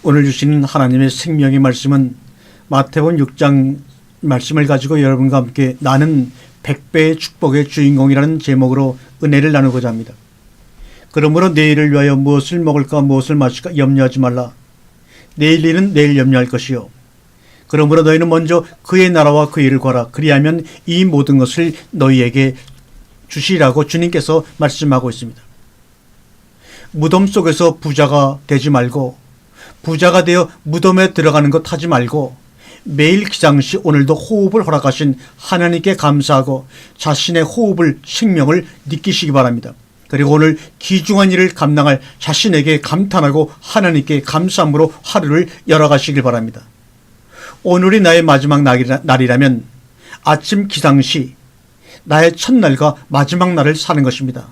오늘 주시는 하나님의 생명의 말씀은 마태복음 6장 말씀을 가지고 여러분과 함께 나는 100배의 축복의 주인공이라는 제목으로 은혜를 나누고자 합니다. 그러므로 내일을 위하여 무엇을 먹을까 무엇을 마실까 염려하지 말라. 내일 일은 내일 염려할 것이요. 그러므로 너희는 먼저 그의 나라와 그의 일을 구하라. 그리하면 이 모든 것을 너희에게 주시라고 주님께서 말씀하고 있습니다. 무덤 속에서 부자가 되지 말고 부자가 되어 무덤에 들어가는 것 하지 말고 매일 기상시 오늘도 호흡을 허락하신 하나님께 감사하고 자신의 호흡을 생명을 느끼시기 바랍니다. 그리고 오늘 귀중한 일을 감당할 자신에게 감탄하고 하나님께 감사함으로 하루를 열어가시길 바랍니다. 오늘이 나의 마지막 날이라면 아침 기상시 나의 첫날과 마지막 날을 사는 것입니다.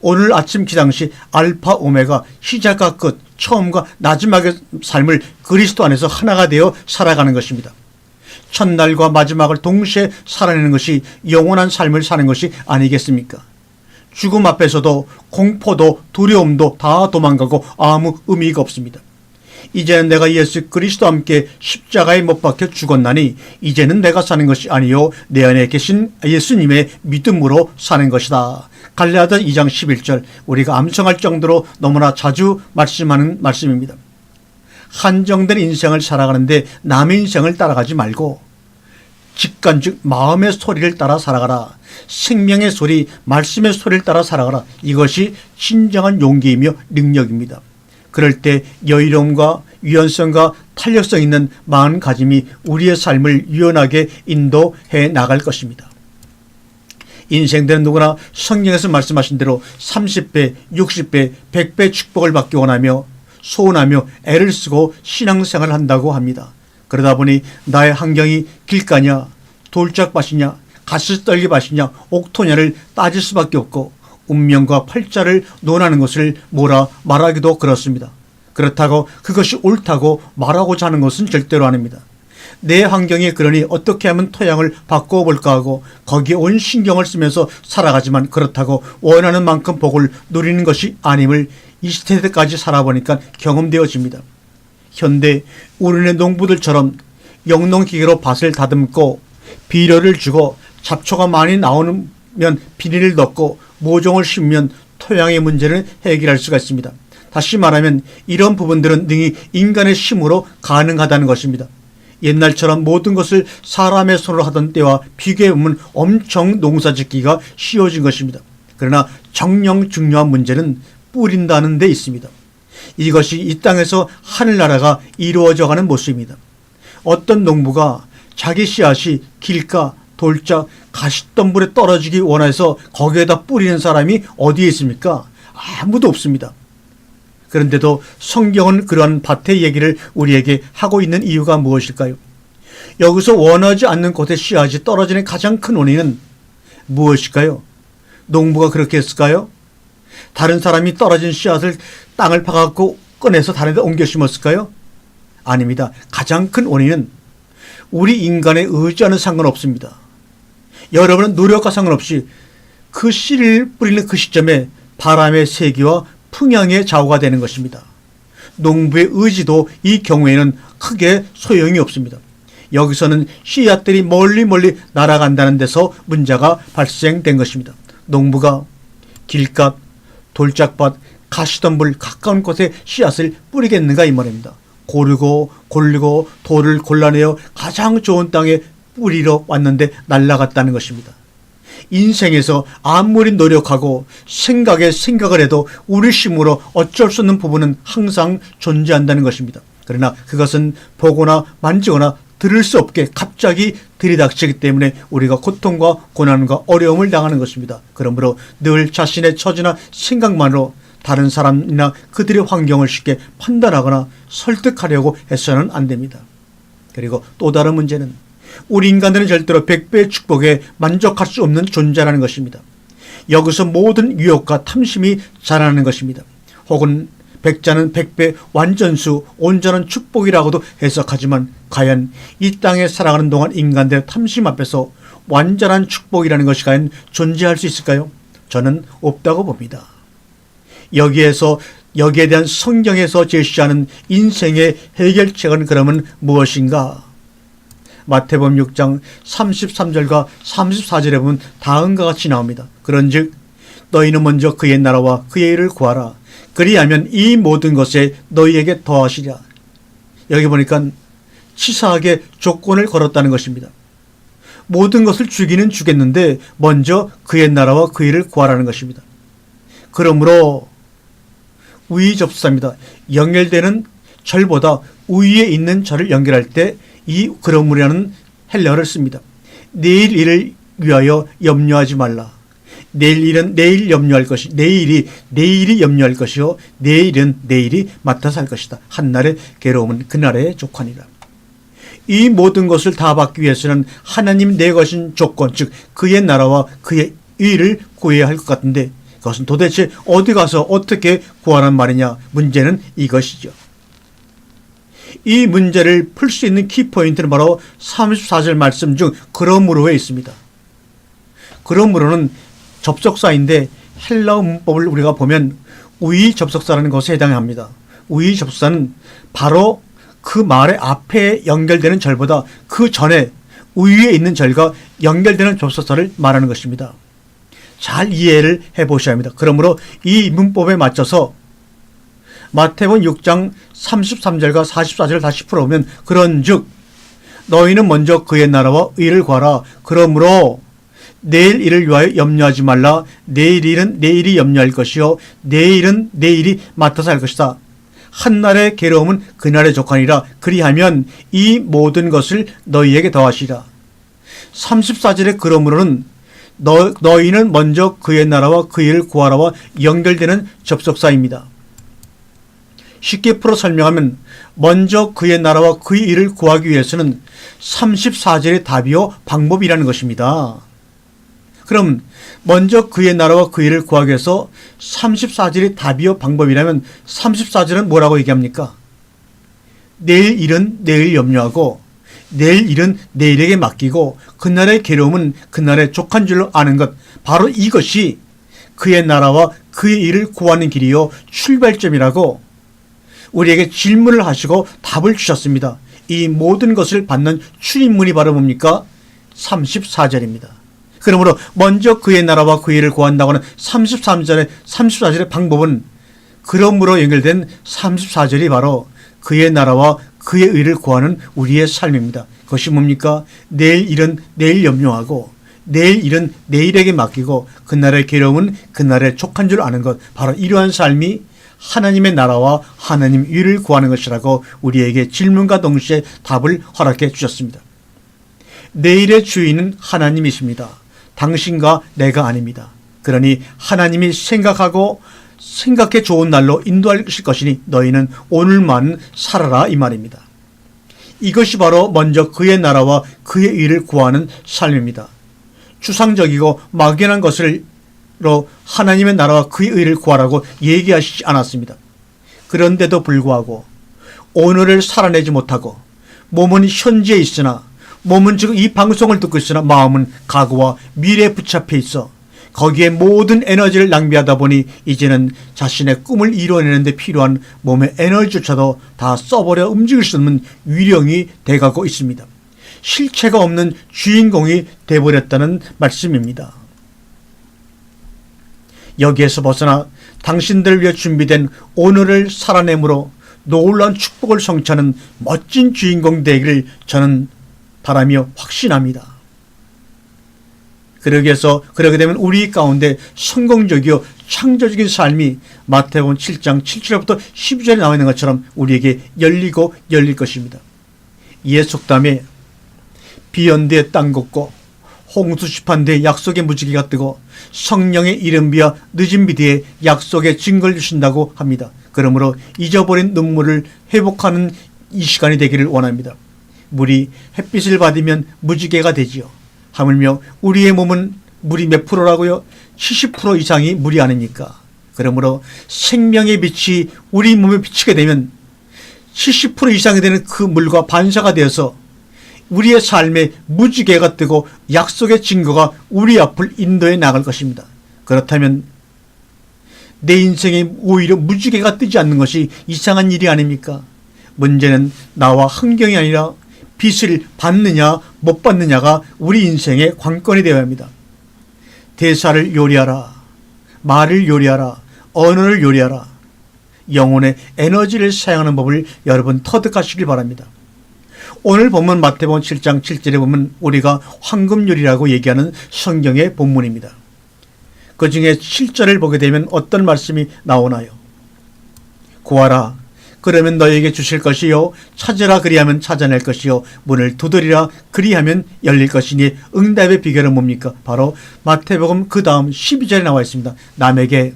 오늘 아침 기상시 알파 오메가 시작과 끝 처음과 마지막의 삶을 그리스도 안에서 하나가 되어 살아가는 것입니다. 첫날과 마지막을 동시에 살아내는 것이 영원한 삶을 사는 것이 아니겠습니까? 죽음 앞에서도 공포도 두려움도 다 도망가고 아무 의미가 없습니다. 이제는 내가 예수 그리스도와 함께 십자가에 못 박혀 죽었나니 이제는 내가 사는 것이 아니요 내 안에 계신 예수님의 믿음으로 사는 것이다. 갈라디아 2장 11절 우리가 암송할 정도로 너무나 자주 말씀하는 말씀입니다. 한정된 인생을 살아가는데 남의 인생을 따라가지 말고 직관즉 마음의 소리를 따라 살아가라. 생명의 소리, 말씀의 소리를 따라 살아가라. 이것이 진정한 용기이며 능력입니다. 그럴 때 여유로움과 유연성과 탄력성 있는 마음가짐이 우리의 삶을 유연하게 인도해 나갈 것입니다. 인생들은 누구나 성경에서 말씀하신 대로 30배, 60배, 100배 축복을 받기 원하며 소원하며 애를 쓰고 신앙생활을 한다고 합니다. 그러다 보니 나의 환경이 길가냐 돌짝밭이냐 가시떨기밭이냐 옥토냐를 따질 수밖에 없고 운명과 팔자를 논하는 것을 뭐라 말하기도 그렇습니다. 그렇다고 그것이 옳다고 말하고자 하는 것은 절대로 아닙니다. 내 환경이 그러니 어떻게 하면 토양을 바꿔볼까 하고 거기에 온 신경을 쓰면서 살아가지만 그렇다고 원하는 만큼 복을 누리는 것이 아님을 이 시대까지 살아보니까 경험되어집니다. 현대 우리네 농부들처럼 영농기계로 밭을 다듬고 비료를 주고 잡초가 많이 나오면 비닐을 넣고 모종을 심으면 토양의 문제를 해결할 수가 있습니다. 다시 말하면 이런 부분들은 능히 인간의 힘으로 가능하다는 것입니다. 옛날처럼 모든 것을 사람의 손으로 하던 때와 비교해보면 엄청 농사짓기가 쉬워진 것입니다. 그러나 정녕 중요한 문제는 뿌린다는 데 있습니다. 이것이 이 땅에서 하늘나라가 이루어져가는 모습입니다. 어떤 농부가 자기 씨앗이 길가, 돌짝, 가시덤불에 떨어지기 원해서 거기에다 뿌리는 사람이 어디에 있습니까? 아무도 없습니다. 그런데도 성경은 그러한 밭의 얘기를 우리에게 하고 있는 이유가 무엇일까요? 여기서 원하지 않는 곳에 씨앗이 떨어지는 가장 큰 원인은 무엇일까요? 농부가 그렇게 했을까요? 다른 사람이 떨어진 씨앗을 땅을 파갖고 꺼내서 다른 데 옮겨 심었을까요? 아닙니다. 가장 큰 원인은 우리 인간의 의지와는 상관없습니다. 여러분은 노력과 상관없이 그 씨를 뿌리는 그 시점에 바람의 세기와 풍향의 좌우가 되는 것입니다. 농부의 의지도 이 경우에는 크게 소용이 없습니다. 여기서는 씨앗들이 멀리 날아간다는 데서 문제가 발생된 것입니다. 농부가 길가, 돌짝밭, 가시덤불 가까운 곳에 씨앗을 뿌리겠는가 이 말입니다. 고르고 돌을 골라내어 가장 좋은 땅에 뿌리러 왔는데 날아갔다는 것입니다. 인생에서 아무리 노력하고 생각을 해도 우리 힘으로 어쩔 수 없는 부분은 항상 존재한다는 것입니다. 그러나 그것은 보거나 만지거나 들을 수 없게 갑자기 들이닥치기 때문에 우리가 고통과 고난과 어려움을 당하는 것입니다. 그러므로 늘 자신의 처지나 생각만으로 다른 사람이나 그들의 환경을 쉽게 판단하거나 설득하려고 해서는 안 됩니다. 그리고 또 다른 문제는 우리 인간들은 절대로 100배의 축복에 만족할 수 없는 존재라는 것입니다. 여기서 모든 유혹과 탐심이 자라나는 것입니다. 혹은 백자는 100배 완전수 온전한 축복이라고도 해석하지만 과연 이 땅에 살아가는 동안 인간들의 탐심 앞에서 완전한 축복이라는 것이 과연 존재할 수 있을까요? 저는 없다고 봅니다. 여기에서 여기에 대한 성경에서 제시하는 인생의 해결책은 그러면 무엇인가? 마태복음 6장 33절과 34절에 보면 다음과 같이 나옵니다. 그런즉 너희는 먼저 그의 나라와 그의 일을 구하라. 그리하면 이 모든 것에 너희에게 더하시리라. 여기 보니까 치사하게 조건을 걸었다는 것입니다. 모든 것을 주기는 주겠는데 먼저 그의 나라와 그 일을 구하라는 것입니다. 그러므로 우의접사입니다. 연결되는 절보다 우위에 있는 절을 연결할 때 이 그러므로라는 헬라어를 씁니다. 내일 일을 위하여 염려하지 말라. 내일 일은 내일 염려할 것이, 내일이 염려할 것이요 내일은 내일이 맡아서 할 것이다. 한날의 괴로움은 그날의 족하니라. 이 모든 것을 다 받기 위해서는 하나님 내거신 조건, 즉 그의 나라와 그의 의를 구해야 할 것 같은데 그것은 도대체 어디 가서 어떻게 구하란 말이냐? 문제는 이것이죠. 이 문제를 풀 수 있는 키포인트는 바로 34절 말씀 중 그러므로에 있습니다. 그러므로는 접속사인데 헬라어 문법을 우리가 보면 우의 접속사라는 것에 해당합니다. 우의 접속사는 바로 그 말의 앞에 연결되는 절보다 그 전에 우위에 있는 절과 연결되는 접속사를 말하는 것입니다. 잘 이해를 해보셔야 합니다. 그러므로 이 문법에 맞춰서 마태복음 6장 33절과 44절을 다시 풀어보면 그런즉 너희는 먼저 그의 나라와 의를 구하라. 그러므로 내일 일을 위하여 염려하지 말라. 내일 일은 내일이 염려할 것이요 내일은 내일이 맡아서 할 것이다. 한날의 괴로움은 그날의 족하니라. 그리하면 이 모든 것을 너희에게 더하시라. 34절의 그러므로는 너희는 먼저 그의 나라와 그 일을 구하라와 연결되는 접속사입니다. 쉽게 풀어 설명하면 먼저 그의 나라와 그의 일을 구하기 위해서는 34절의 답이요 방법이라는 것입니다. 그럼 먼저 그의 나라와 그 일을 구하기 위해서 34절의 답이요 방법이라면 34절은 뭐라고 얘기합니까? 내일 일은 내일 염려하고 내일 일은 내일에게 맡기고 그날의 괴로움은 그날의 족한 줄로 아는 것, 바로 이것이 그의 나라와 그의 일을 구하는 길이요 출발점이라고 우리에게 질문을 하시고 답을 주셨습니다. 이 모든 것을 받는 출입문이 바로 뭡니까? 34절입니다. 그러므로 먼저 그의 나라와 그의 일을 구한다고 하는 34절의 방법은 그러므로 연결된 34절이 바로 그의 나라와 그의 의를 구하는 우리의 삶입니다. 그것이 뭡니까? 내일 일은 내일 염려하고 내일 일은 내일에게 맡기고 그날의 괴로움은 그날의 족한 줄 아는 것, 바로 이러한 삶이 하나님의 나라와 하나님 의를 구하는 것이라고 우리에게 질문과 동시에 답을 허락해 주셨습니다. 내일의 주인은 하나님이십니다. 당신과 내가 아닙니다. 그러니 하나님이 생각해 좋은 날로 인도하실 것이니 너희는 오늘만 살아라 이 말입니다. 이것이 바로 먼저 그의 나라와 그의 의를 구하는 삶입니다. 추상적이고 막연한 것으로 하나님의 나라와 그의 의를 구하라고 얘기하시지 않았습니다. 그런데도 불구하고 오늘을 살아내지 못하고 몸은 현재에 있으나 몸은 지금 이 방송을 듣고 있으나 마음은 과거와 미래에 붙잡혀 있어 거기에 모든 에너지를 낭비하다 보니 이제는 자신의 꿈을 이뤄내는 데 필요한 몸의 에너지조차도 다 써버려 움직일 수 없는 위령이 돼가고 있습니다. 실체가 없는 주인공이 돼버렸다는 말씀입니다. 여기에서 벗어나 당신들을 위해 준비된 오늘을 살아내므로 놀라운 축복을 성취하는 멋진 주인공 되기를 저는 바라며 확신합니다. 그러게 되면 우리 가운데 성공적이요 창조적인 삶이 마태복음 7장 7절부터 12절에 나와 있는 것처럼 우리에게 열릴 것입니다. 이에 속담에 비연대에 땅 걷고 홍수 심판대에 약속의 무지개가 뜨고 성령의 이름 비하 늦은 비 뒤에 약속의 증거를 주신다고 합니다. 그러므로 잊어버린 눈물을 회복하는 이 시간이 되기를 원합니다. 물이 햇빛을 받으면 무지개가 되지요. 하물며 우리의 몸은 물이 몇 프로라고요? 70% 이상이 물이 아닙니까? 그러므로 생명의 빛이 우리 몸에 비치게 되면 70% 이상이 되는 그 물과 반사가 되어서 우리의 삶에 무지개가 뜨고 약속의 증거가 우리 앞을 인도해 나갈 것입니다. 그렇다면 내 인생에 오히려 무지개가 뜨지 않는 것이 이상한 일이 아닙니까? 문제는 나와 환경이 아니라 빛을 받느냐 못 받느냐가 우리 인생의 관건이 되어야 합니다. 대사를 요리하라, 말을 요리하라, 언어를 요리하라. 영혼의 에너지를 사용하는 법을 여러분 터득하시길 바랍니다. 오늘 본문 마태복음 7장 7절에 보면 우리가 황금요리라고 얘기하는 성경의 본문입니다. 그 중에 7절을 보게 되면 어떤 말씀이 나오나요? 구하라, 그러면 너에게 주실 것이요, 찾으라, 그리하면 찾아낼 것이요, 문을 두드리라, 그리하면 열릴 것이니. 응답의 비결은 뭡니까? 바로 마태복음 그 다음 12절에 나와 있습니다. 남에게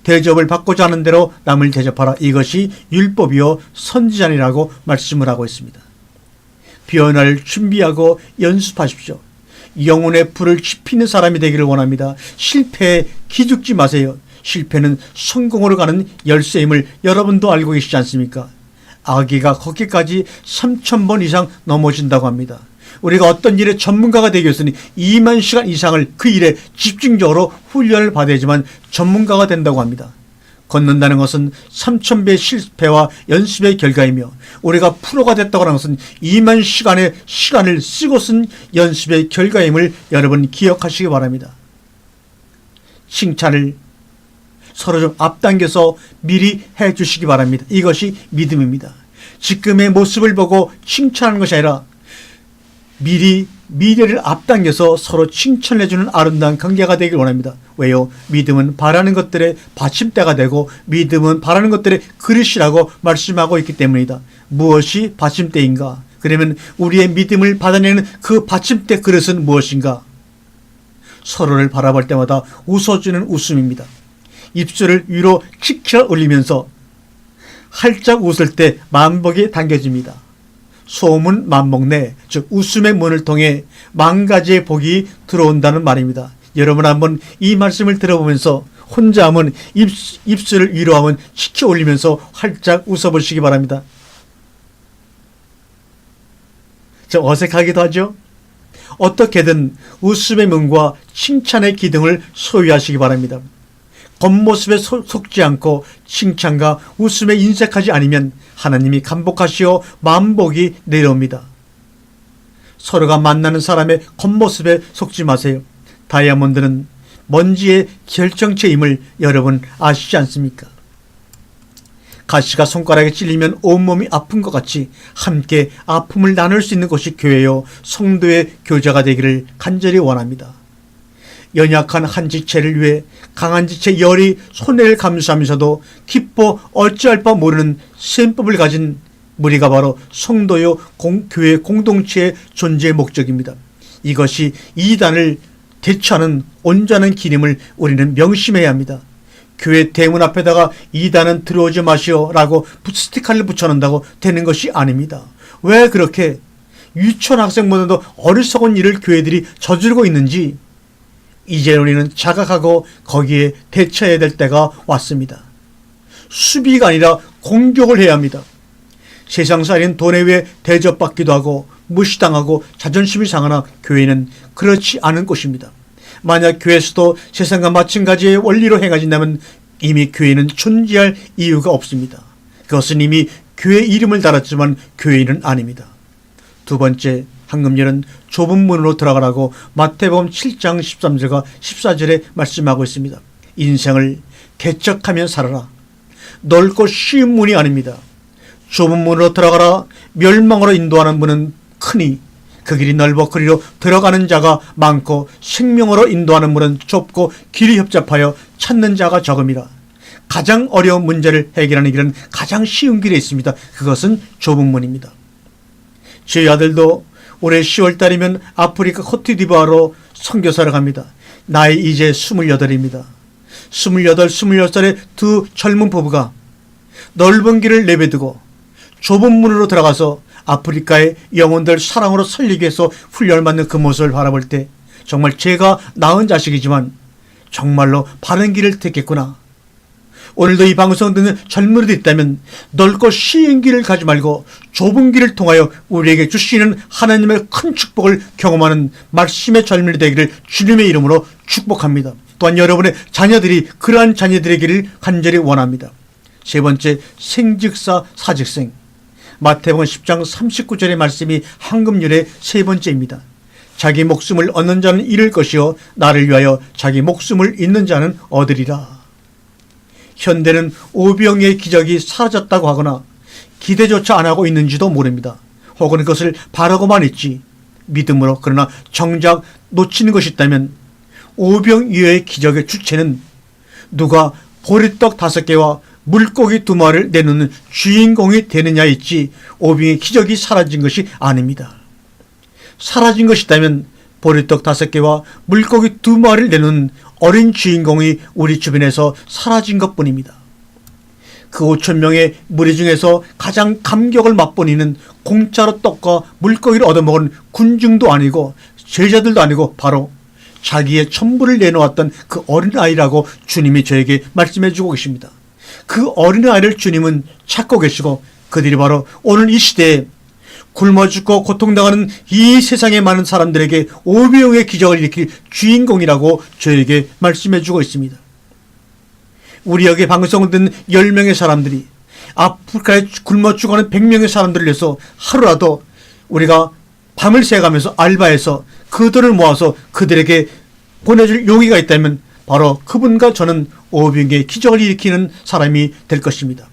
대접을 받고자 하는 대로 남을 대접하라. 이것이 율법이요 선지자니라고 말씀을 하고 있습니다. 변화를 준비하고 연습하십시오. 영혼의 불을 지피는 사람이 되기를 원합니다. 실패에 기죽지 마세요. 실패는 성공으로 가는 열쇠임을 여러분도 알고 계시지 않습니까? 아기가 걷기까지 3,000번 이상 넘어진다고 합니다. 우리가 어떤 일의 전문가가 되기 위해서는 2만 시간 이상을 그 일에 집중적으로 훈련을 받아야지만 전문가가 된다고 합니다. 걷는다는 것은 3,000배의 실패와 연습의 결과이며, 우리가 프로가 됐다고 하는 것은 2만 시간의 시간을 쓰고 쓴 연습의 결과임을 여러분 기억하시기 바랍니다. 칭찬을 서로 좀 앞당겨서 미리 해 주시기 바랍니다. 이것이 믿음입니다. 지금의 모습을 보고 칭찬하는 것이 아니라 미리 미래를 앞당겨서 서로 칭찬해주는 아름다운 관계가 되길 원합니다. 왜요? 믿음은 바라는 것들의 받침대가 되고, 믿음은 바라는 것들의 그릇이라고 말씀하고 있기 때문이다. 무엇이 받침대인가? 그러면 우리의 믿음을 받아내는 그 받침대 그릇은 무엇인가? 서로를 바라볼 때마다 웃어주는 웃음입니다. 입술을 위로 치켜 올리면서 활짝 웃을 때 만복이 당겨집니다. 소문 만복내, 즉 웃음의 문을 통해 만 가지의 복이 들어온다는 말입니다. 여러분 한번 이 말씀을 들어보면서 혼자 하면 입술을 위로 하면 치켜 올리면서 활짝 웃어보시기 바랍니다. 좀 어색하기도 하죠? 어떻게든 웃음의 문과 칭찬의 기둥을 소유하시기 바랍니다. 겉모습에 속지 않고 칭찬과 웃음에 인색하지 않으면 하나님이 간복하시어 만복이 내려옵니다. 서로가 만나는 사람의 겉모습에 속지 마세요. 다이아몬드는 먼지의 결정체임을 여러분 아시지 않습니까? 가시가 손가락에 찔리면 온몸이 아픈 것 같이 함께 아픔을 나눌 수 있는 것이 교회요 성도의 교제가 되기를 간절히 원합니다. 연약한 한 지체를 위해 강한 지체 열이 손해를 감수하면서도 기뻐 어찌할 바 모르는 셈법을 가진 무리가 바로 성도요 교회 공동체의 존재의 목적입니다. 이것이 이단을 대처하는 온전한 기림을 우리는 명심해야 합니다. 교회 대문 앞에다가 이단은 들어오지 마시오 라고 스티커를 붙여놓는다고 되는 것이 아닙니다. 왜 그렇게 유치원 학생보다도 어리석은 일을 교회들이 저지르고 있는지 이제 우리는 자각하고 거기에 대처해야 될 때가 왔습니다. 수비가 아니라 공격을 해야 합니다. 세상살이는 돈에 의해 대접받기도 하고 무시당하고 자존심이 상하나 교회는 그렇지 않은 곳입니다. 만약 교회에서도 세상과 마찬가지의 원리로 행하진다면 이미 교회는 존재할 이유가 없습니다. 그것은 이미 교회 이름을 달았지만 교회는 아닙니다. 두 번째, 황금열은 좁은 문으로 들어가라고 마태복음 7장 13절과 14절에 말씀하고 있습니다. 인생을 개척하며 살아라. 넓고 쉬운 문이 아닙니다. 좁은 문으로 들어가라. 멸망으로 인도하는 문은 크니 그 길이 넓어 그리로 들어가는 자가 많고 생명으로 인도하는 문은 좁고 길이 협잡하여 찾는 자가 적음이라. 가장 어려운 문제를 해결하는 길은 가장 쉬운 길에 있습니다. 그것은 좁은 문입니다. 제 아들도 올해 10월달이면 아프리카 코트디부아로 선교사를 갑니다. 나이 이제 28입니다. 28, 26살의 두 젊은 부부가 넓은 길을 내비두고 좁은 문으로 들어가서 아프리카의 영혼들 사랑으로 살리기 위해서 훈련을 받는 그 모습을 바라볼 때 정말 제가 낳은 자식이지만 정말로 바른 길을 택했구나. 오늘도 이 방송 듣는 젊은이들이 있다면 넓고 쉬운 길을 가지 말고 좁은 길을 통하여 우리에게 주시는 하나님의 큰 축복을 경험하는 말씀의 젊은이 되기를 주님의 이름으로 축복합니다. 또한 여러분의 자녀들이 그러한 자녀들에게를 간절히 원합니다. 세 번째, 생즉사 사즉생. 마태복음 10장 39절의 말씀이 황금률의 세 번째입니다. 자기 목숨을 얻는 자는 잃을 것이요 나를 위하여 자기 목숨을 잃는 자는 얻으리라. 현대는 오병이의 기적이 사라졌다고 하거나 기대조차 안 하고 있는지도 모릅니다. 혹은 그것을 바라고만 있지 믿음으로. 그러나 정작 놓치는 것이 있다면 오병이어의 기적의 주체는 누가 보리떡 5개와 물고기 2마리를 내놓는 주인공이 되느냐 있지 오병이의 기적이 사라진 것이 아닙니다. 사라진 것이 있다면 보리떡 5개와 물고기 2마리를 내놓는 어린 주인공이 우리 주변에서 사라진 것뿐입니다. 그 5,000명의 무리 중에서 가장 감격을 맛보이는 공짜로 떡과 물고기를 얻어먹은 군중도 아니고 제자들도 아니고 바로 자기의 전부를 내놓았던 그 어린아이라고 주님이 저에게 말씀해 주고 계십니다. 그 어린아이를 주님은 찾고 계시고 그들이 바로 오늘 이 시대에 굶어 죽고 고통당하는 이 세상의 많은 사람들에게 오병이어의 기적을 일으킬 주인공이라고 저에게 말씀해 주고 있습니다. 우리 여기 방송을 듣는 10명의 사람들이 아프리카에 굶어 죽어가는 100명의 사람들을 위해서 하루라도 우리가 밤을 새가면서 알바해서 그들을 모아서 그들에게 보내줄 용의가 있다면 바로 그분과 저는 오병이어의 기적을 일으키는 사람이 될 것입니다.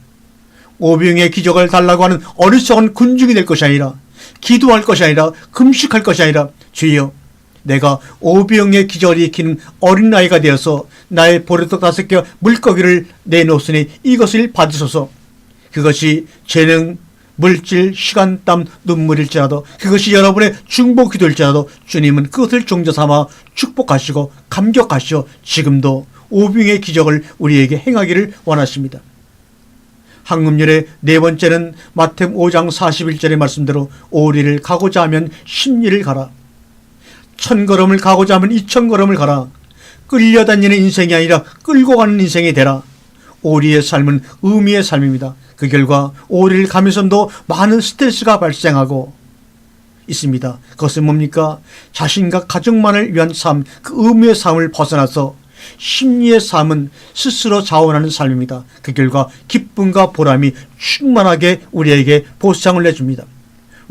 오병이어의 기적을 달라고 하는 어리석은 군중이 될 것이 아니라 기도할 것이 아니라 금식할 것이 아니라 주여 내가 오병이어의 기적을 일으키는 어린아이가 되어서 나의 보리떡 5개와 물고기를 내놓으니 이것을 받으소서. 그것이 재능, 물질, 시간, 땀, 눈물일지라도 그것이 여러분의 중보 기도일지라도 주님은 그것을 종자 삼아 축복하시고 감격하시어 지금도 오병이어의 기적을 우리에게 행하기를 원하십니다. 황금률의 네 번째는 마태복음 5장 41절의 말씀대로 오리를 가고자 하면 10리를 가라. 1000걸음을 가고자 하면 2000걸음을 가라. 끌려다니는 인생이 아니라 끌고 가는 인생이 되라. 오리의 삶은 의미의 삶입니다. 그 결과 오리를 가면서도 많은 스트레스가 발생하고 있습니다. 그것은 뭡니까? 자신과 가족만을 위한 삶, 그 의미의 삶을 벗어나서 심리의 삶은 스스로 자원하는 삶입니다. 그 결과 기쁨과 보람이 충만하게 우리에게 보상을 내줍니다.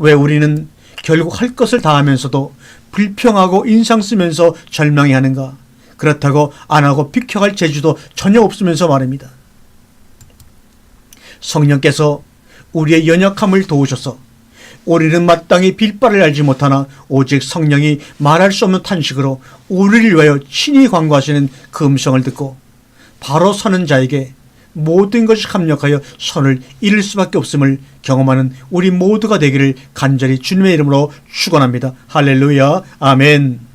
왜 우리는 결국 할 것을 다 하면서도 불평하고 인상 쓰면서 절망해 하는가? 그렇다고 안 하고 비켜갈 재주도 전혀 없으면서 말입니다. 성령께서 우리의 연약함을 도우셔서 우리는 마땅히 빌바를 알지 못하나 오직 성령이 말할 수 없는 탄식으로 우리를 위하여 친히 간구하시는 그 음성을 듣고 바로 서는 자에게 모든 것이 합력하여 선을 이룰 수밖에 없음을 경험하는 우리 모두가 되기를 간절히 주님의 이름으로 축원합니다. 할렐루야. 아멘.